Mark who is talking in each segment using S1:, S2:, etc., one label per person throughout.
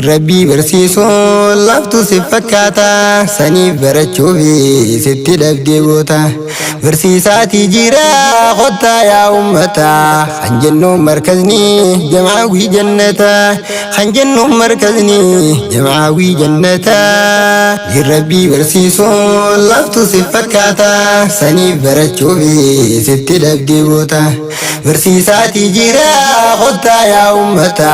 S1: Rabbi barsiisoo laaftu si fakkaata saniif barachuufi sitti dhabdee goota barsiisaatii jira qottaa yaa ummata kan jennuun markazni jamaawii jannata kan jennuun markazni jamaawii jannata Rabbi barsiisoo laaftu si fakkaata saniif barachuufi sitti dhabdee goota barsiisaatii jira qottaa yaa ummata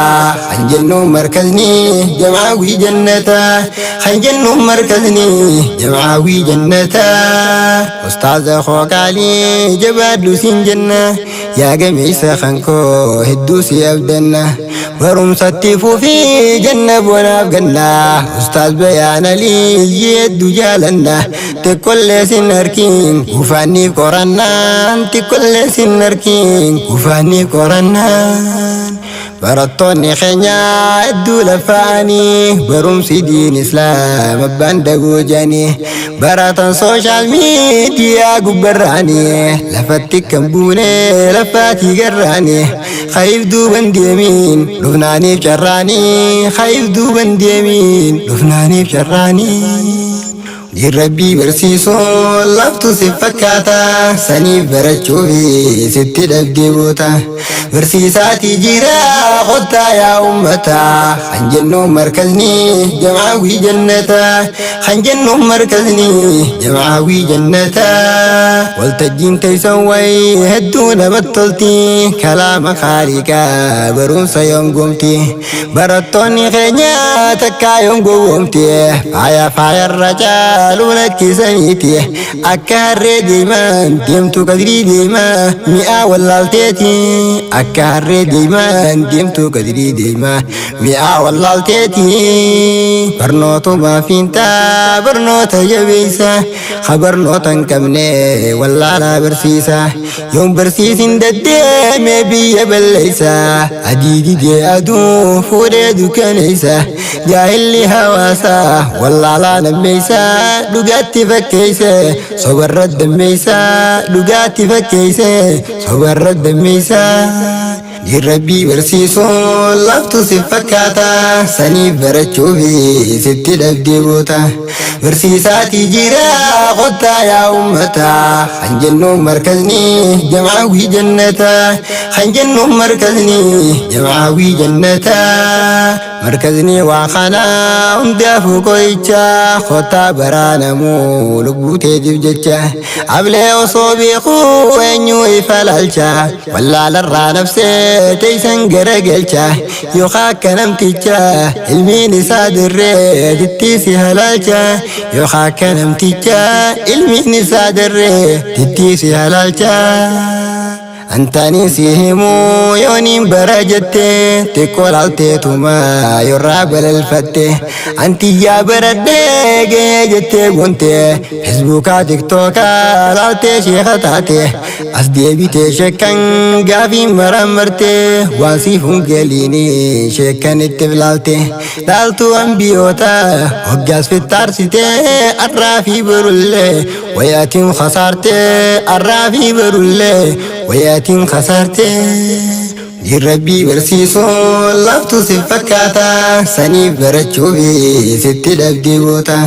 S1: kan jennuun markazni جمعوي جنتا خنجنو مركزني جمعوي جنتا أستاذ خوك علي جباد لسين جنة يا قميص خنكو هدوسي أبدنا ورم ستفو في جنة وناف جنة أستاذ بيان لي يد جالنا تكل سنركين وفاني قرنا تكل سنركين وفاني قرنا برطوني خنيا الدولة فاني برمسي دين إسلام بندقو جاني برطان سوشال ميديا قبراني لفتي كمبوني لفاتي قراني خايف دوبان ديمين لفناني بشراني خايف دوبان ديمين لفناني بشراني Rabbi barsiisoo laaftu si fakkaata saniif barachuufi sitti dhabdee goota barsiisaatii jira qottaa yaa ummata kan jennuun markazni jamaawii jannata kan jennuun markazni jamaawii jannata waltajjiin teessan wayi hedduu namatti tolti kalaama khaaliqaa barumsa yoom goomti barattoonni keenya takkaa yoom gowwoomti faayarra caa لولا كيسانيتي أكاري ديما ديمتو كدري ديما مئة واللالتيتي أكاري ديما ديمتو كدري ديما مئة واللالتيتي برنوتو ما فينتا برنوتا جبيسا خبرنوتا كمني ولا لا برسيسا يوم برسيسين ددي مبي يبليسا أديدي دي أدو فوريدو كنيسا جاهلي هواسا ولا لا نبيسا لقاتي فكيسة صور الدميسة لقاتي فكيسة صور الدميسة Rabbi barsiisoo laaftu si fakkaata saniif barachuufi sitti dhabdee goota barsiisaatii jira qottaa yaa ummata kan jennuun markazni jamaawii jannata kan jennuun markazni jamaawii jannata markazni waa kana hundaafuu qo'icha qottaa baraanamuu lubbuu teetiif jecha ablee osoo beekuu eenyuu ifa laalcha wallaalarraa nafsee تيسن قرقلشا يوخاك نمتيجا المين سادر تتيسي هلالشا يوخاك نمتيجا المين سادر تتيسي هلالشا أنتاني سيهمو يونين براجتي تقول عالتيتما يراب للفتي أنتي يا بردي جتي بنتي فيسبوكا تيك توكا لالتي شيختاتي أصدي بيتي شكن قافي مرمرتي وانسيفون قليني شكن التفلالتي دالتو أنبيوتا وقاس في التارسيتي الرافي برولي وياتي خسارتي الرافي برولي وياتي خسارتي Rabbi barsiisoo laaftu si fakkaata saniif barachuufi sitti dhabdee goota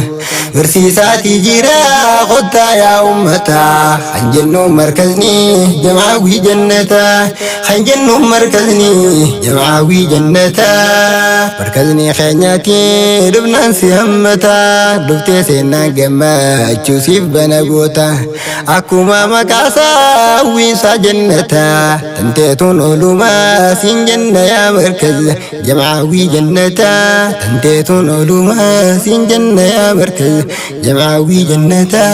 S1: barsiisaatii jira qottaa yaa ummata kan jennuun markazni jamaawii jannata kan jennuun markazni jamaawii jannata markazni keenyaati dhufnaan si hammata dhuftee seenaan gammachuu siif bana goota akkuma maqaasaa hawwiinsaa jannata tanteetuun oolumaa سين جنة يا مركز جمعوي جنتا تنتيتون علوما سين جنة يا مركز جمعوي جنتا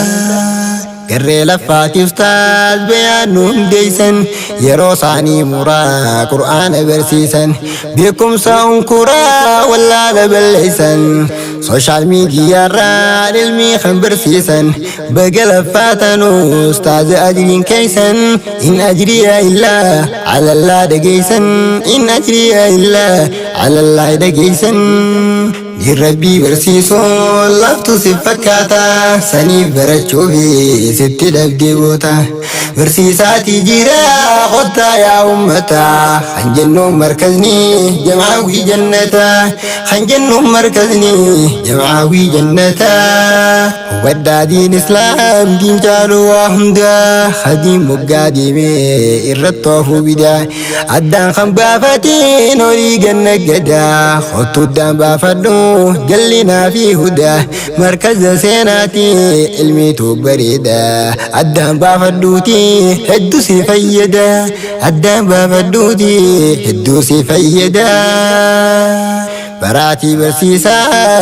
S1: قرر لفاتي استاذ بيانون ديسن يروساني مرا قرآن برسيسن بيكم ساون كرا ولا لبليسن سوشال ميديا را للمي خبر سيسن بقل فاتنو استاذ أجرين كيسن إن أجري إلا على الله دقيسن إن أجري إلا على الله دقيسن Rabbii barsiisuun laftu si fakkaata saniif barachuufi sitti dhabdee boota. Barsiisaatii jira qottaa yaa ummata kan jennuun markazni jamaawii jannata kan jennuun markazni jamaawii jannata. Hubaddaa diin islaam diin caalu waa hunda hadiin moggaa deemee irratti oofuu bidaa addaan kan baafatiin olii ganna gadaa qottuudhaan baafadhu جلنا في هدى مركز سيناتي علمي بريدة الدم بافدوتي هدوسي فيدا الدم بافدوتي هدوسي فيدا براتي برسيسا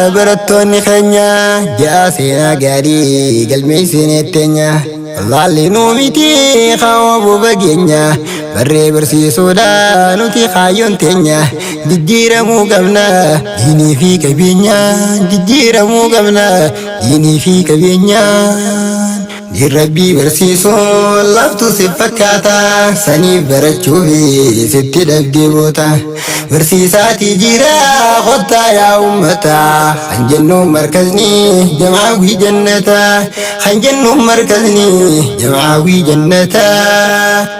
S1: برتوني خنيا جاسينا قاري قلبي سنتنيا والله اللي نوميتي خواب بقينيا بري برسيسو دا نوتي خايون تنيا ججيرا مو قبنا ديني في كبينيا ججيرا مو قبنا ديني في كبينيا Rabbii barsiisuun laftu si fakkaata saniif barachuufi sitti dhabdee boota. Barsiisaatii jira qottaa yaa ummata kan jennuun markazni jamaawii jannata kan jennuun markazni jamaawii jannata.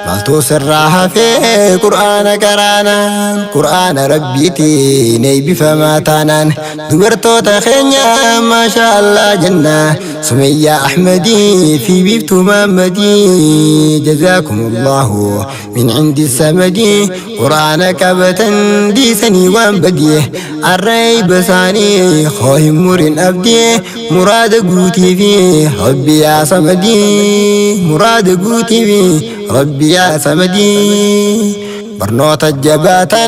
S1: Maaltu sirraa hafee qur'aana qaraanaan qur'aana rabbiitiin eebbifamaa taanaan dubartoota keenya maasha Allah jenna Sumayyaa Ahmadii في بيت محمدي جزاكم الله من عند السمدي قرآنك بتندي سني وانبديه الريب ساني خوي مرن أبدي مراد قوتي في ربي يا سمدي مراد قوتي في ربي يا سمدي برنوت الجباتا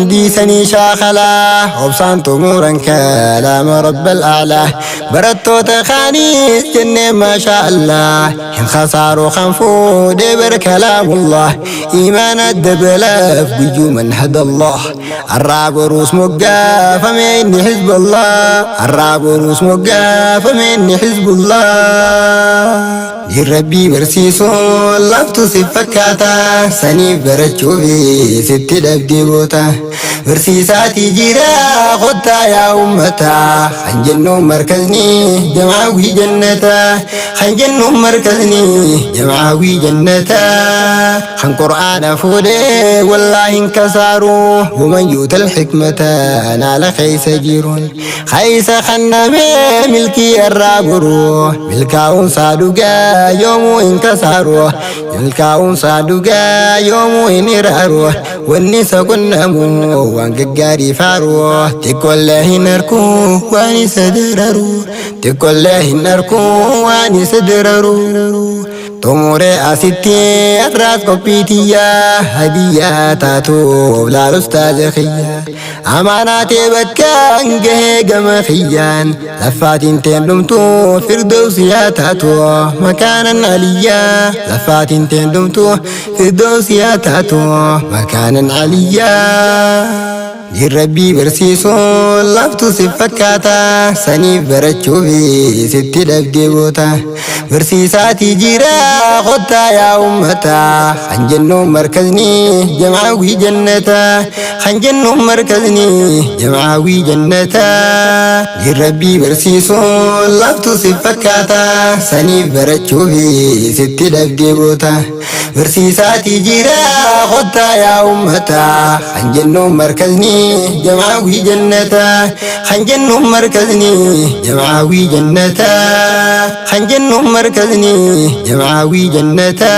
S1: دي سني شاخلا وبسان تمورا كلام رب الأعلى بردتو تخاني جنة ما شاء الله إن خساروا خنفو دبر كلام الله إيمان الدبلاف بيجو من هدى الله الراب روس مقا فمن حزب الله الراب روس مقا فمن حزب الله Rabbii barsiisuun laftu si fakkaata saniif barachuufi sitti dhabdee boota. Barsiisaatii jira qottaa yaa ummata kan jennuun markazni jamaawii jannata kan jennuun markazni jamaawii jannata. Kan qur'aana fuudhee wallaahi hin kasaaru waman yuutal xikmata naala keessa jiruun keessa kannamee milkii irraa guru milkaa'uun saadugaa يوم انكسروا يلقاون صادقا يوم انراروا والنساء كنمو وانقاري فاروا تقول له نركو واني سدرروا تقول له نركو واني سدرروا تموري أسيتي الراس كوبيتيا هدية تاتو بلا الأستاذ خيا أماناتي بكان جهيق مخيان لفات تندمتو فردوسيا تاتو مكانا عليا لفات تندمتو فردوسيا تاتو مكانا عليا Rabbii barsiisuun laftu si fakkaata saniif barachuufi sitti dhabdee boota. Barsiisaatii jira qottaa yaa ummata kan jennuun markazni jamaawii jannata kan jennuun markazni jamaawii jannata. Rabbii barsiisuun laftu si fakkaata saniif barachuufi sitti dhabdee boota. Barsiisaatii jira qottaa yaa ummata kan jennuun markazni جمعوي جنتا خنجن مركزني جمعوي جنتا خنجن مركزني جمعوي جنتا